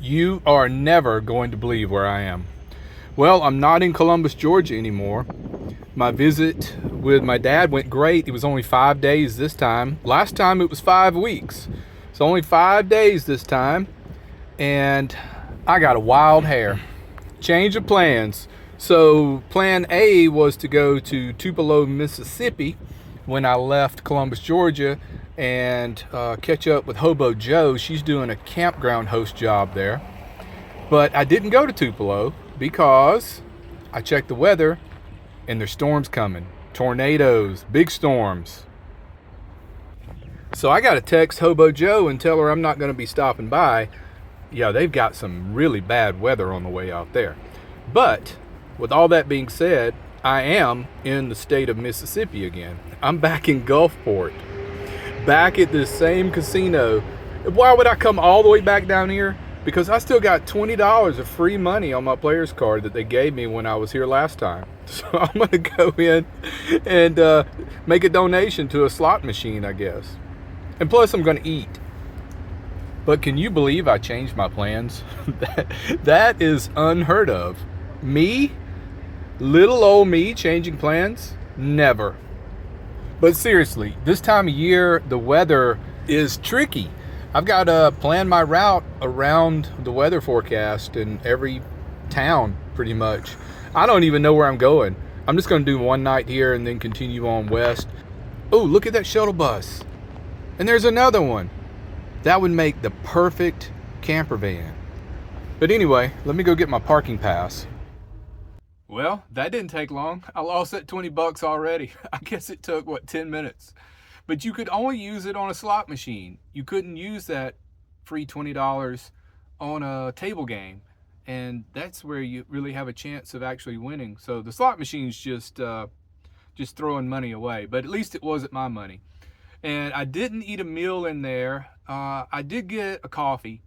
You are never going to believe where I am. Well, I'm not in Columbus, Georgia anymore. My visit with my dad went great. It was only 5 days this time. Last time it was 5 weeks. It's only 5 days this time. And I got a wild hair. Change of plans. So, plan A was to go to Tupelo, Mississippi when I left Columbus, Georgia, and catch up with Hobo Joe. She's doing a campground host job there. But I didn't go to Tupelo because I checked the weather and there's storms coming. Tornadoes, big storms. So I got to text Hobo Joe and tell her I'm not going to be stopping by. Yeah, they've got some really bad weather on the way out there. But with all that being said, I am in the state of Mississippi again. I'm back in Gulfport, back at this same casino. Why would I come all the way back down here? Because I still got $20 of free money on my player's card that they gave me when I was here last time. So I'm going to go in and make a donation to a slot machine, I guess. And plus I'm going to eat. But can you believe I changed my plans? that is unheard of. Me? Little old me changing plans? Never. But seriously, this time of year, the weather is tricky. I've got to plan my route around the weather forecast in every town, pretty much. I don't even know where I'm going. I'm just going to do one night here and then continue on west. Oh, look at that shuttle bus. And there's another one. That would make the perfect camper van. But anyway, let me go get my parking pass. Well, that didn't take long. I lost that 20 bucks already. I guess it took, 10 minutes. But you could only use it on a slot machine. You couldn't use that free $20 on a table game. And that's where you really have a chance of actually winning. So the slot machine's just throwing money away. But at least it wasn't my money. And I didn't eat a meal in there. I did get a coffee.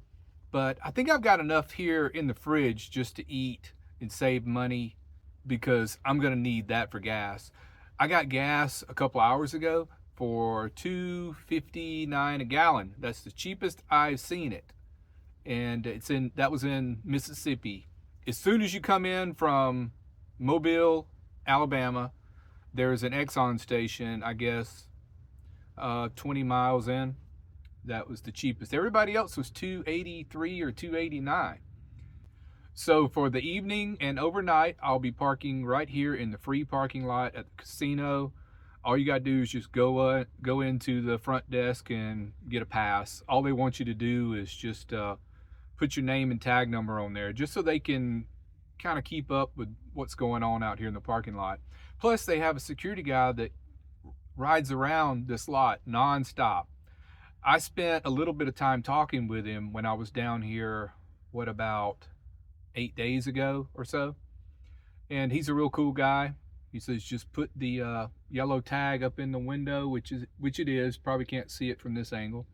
But I think I've got enough here in the fridge just to eat and save money, because I'm going to need that for gas. I got gas a couple hours ago for $2.59 a gallon. That's the cheapest I've seen it. And that was in Mississippi. As soon as you come in from Mobile, Alabama, there's an Exxon station, I guess, 20 miles in. That was the cheapest. Everybody else was $2.83 or $2.89. So for the evening and overnight, I'll be parking right here in the free parking lot at the casino. All you got to do is just go into the front desk and get a pass. All they want you to do is just put your name and tag number on there, just so they can kind of keep up with what's going on out here in the parking lot. Plus, they have a security guy that rides around this lot nonstop. I spent a little bit of time talking with him when I was down here, about 8 days ago or so. And he's a real cool guy. He says just put the yellow tag up in the window, which it is. Probably can't see it from this angle.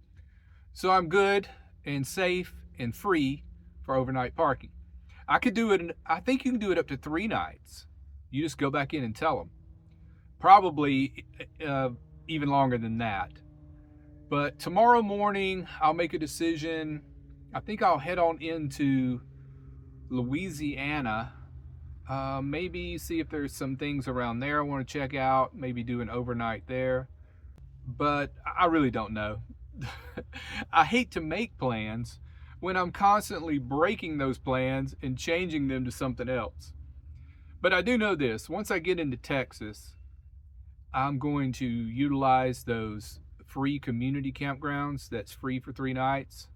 So I'm good and safe and free for overnight parking. I think you can do it up to 3 nights. You just go back in and tell them. Probably even longer than that. But tomorrow morning I'll make a decision. I think I'll head on into Louisiana. Maybe see if there's some things around there I want to check out. Maybe do an overnight there. But I really don't know. I hate to make plans when I'm constantly breaking those plans and changing them to something else. But I do know this. Once I get into Texas, I'm going to utilize those free community campgrounds that's free for 3 nights.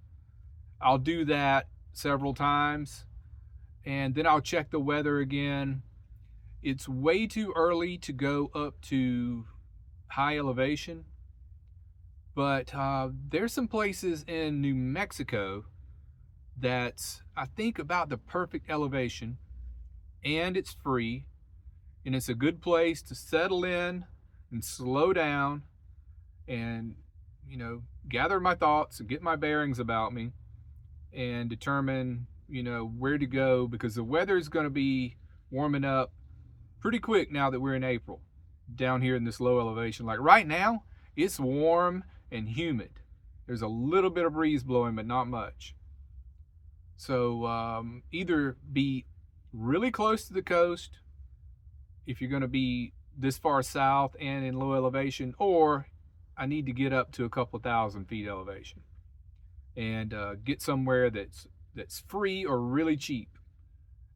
I'll do that several times. And then I'll check the weather again. It's way too early to go up to high elevation. But there's some places in New Mexico that's, I think, about the perfect elevation. And it's free. And it's a good place to settle in and slow down and, gather my thoughts and get my bearings about me and determine where to go, because the weather is going to be warming up pretty quick now that we're in April down here in this low elevation. Like right now, it's warm and humid. There's a little bit of breeze blowing, but not much. So either be really close to the coast if you're going to be this far south and in low elevation, or I need to get up to a couple thousand feet elevation and get somewhere that's free or really cheap,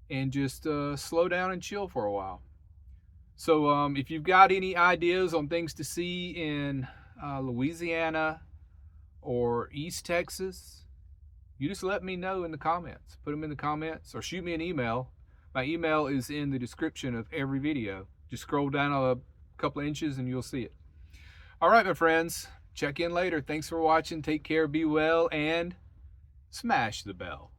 and just slow down and chill for a while. So if you've got any ideas on things to see in Louisiana or East Texas, you just let me know in the comments. Put them in the comments or shoot me an email. My email is in the description of every video. Just scroll down a couple of inches and you'll see it. All right, my friends. Check in later. Thanks for watching. Take care. Be well. And smash the bell.